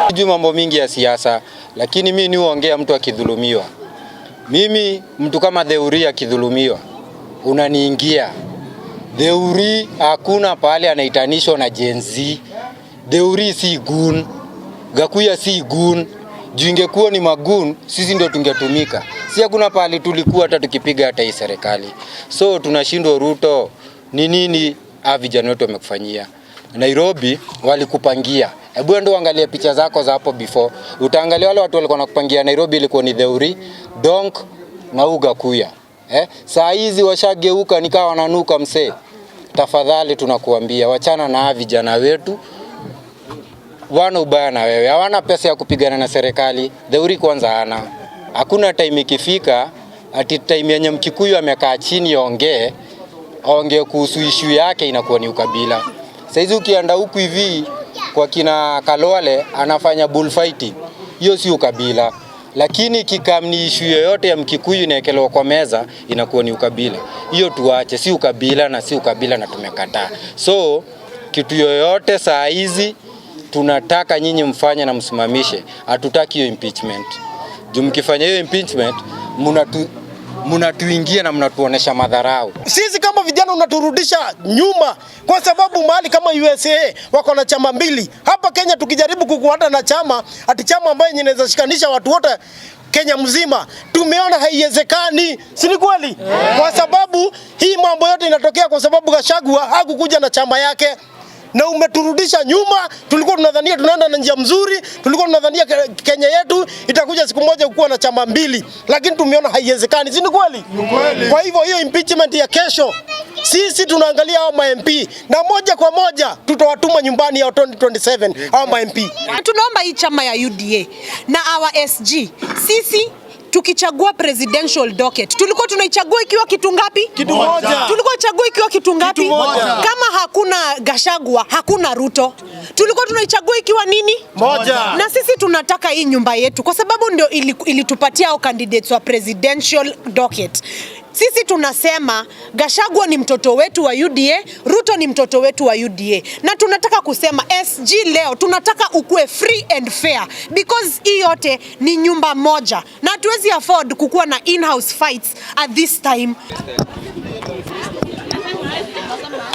Sijui mambo mingi ya siasa, lakini mimi ni uongea mtu akidhulumiwa. Mimi mtu kama Theuri akidhulumiwa, unaniingia. Theuri hakuna pale anaitanishwa na Gen Z. Theuri si gun, Gakuya si gun. Juu ingekuwa ni magun, sisi ndio tungetumika. Si hakuna pale tulikuwa hata tukipiga hata hii serikali. So tunashindwa Ruto, ni nini vijana wetu wamekufanyia? Nairobi walikupangia. Hebu ndio angalia picha zako za hapo before. Utaangalia wale watu walikuwa wanakupangia Nairobi ilikuwa ni Theuri, Donk na Gakuya. Saa hizi washageuka nikawa wananuka msee. Tafadhali tunakuambia wachana na vijana wetu. Wana ubaya na wewe. Hawana pesa ya kupigana na serikali. Theuri kwanza hana. Hakuna time ikifika ati time yenye Mkikuyu amekaa chini ongee kuhusu issue yake inakuwa ni ukabila. Saizi ukienda huku hivi kwa kina Kalwale anafanya bullfighting. Hiyo si ukabila. Lakini kikamni issue yoyote ya Mkikuyu inaekelewa kwa meza inakuwa ni ukabila. Hiyo tuache, si ukabila na tumekataa. So kitu yoyote saa hizi tunataka nyinyi mfanye na msimamishe. Hatutaki hiyo impeachment. Juu mkifanya hiyo impeachment mnatuingia na mnatuonesha madharau. Sisi kama vijana unaturudisha nyuma kwa sababu mahali kama USA wako na chama mbili. Hapa Kenya tukijaribu kukuata na chama, ati chama ambayo inaweza shikanisha watu wote Kenya mzima, tumeona haiwezekani. Si ni kweli? Kwa sababu hii mambo yote inatokea kwa sababu Gachagua hakukuja na chama yake. Na umeturudisha nyuma. Tulikuwa tunadhania tunaenda na njia mzuri, tulikuwa tunadhania Kenya yetu itakuja siku moja kuwa na chama mbili, lakini tumeona haiwezekani. Si ni kweli? Kwa hivyo hiyo impeachment ya kesho, sisi tunaangalia hao MP na moja kwa moja tutawatuma nyumbani ya 2027 hao MP. Tunaomba hii chama ya UDA na our SG, sisi tukichagua presidential docket tulikuwa tunaichagua ikiwa kitu ngapi? Kitu moja. Tulikuwa tunaichagua ikiwa kitu ngapi? Kitu moja. Kama hakuna Gachagua, hakuna Ruto, tulikuwa tunaichagua ikiwa nini? Moja. Na sisi tunataka hii nyumba yetu kwa sababu ndio ilitupatia au candidates wa presidential docket. Sisi tunasema Gachagua ni mtoto wetu wa UDA, Ruto ni mtoto wetu wa UDA. Na tunataka kusema SG leo tunataka ukue free and fair because hii yote ni nyumba moja. Na hatuwezi afford kukuwa na in-house fights at this time.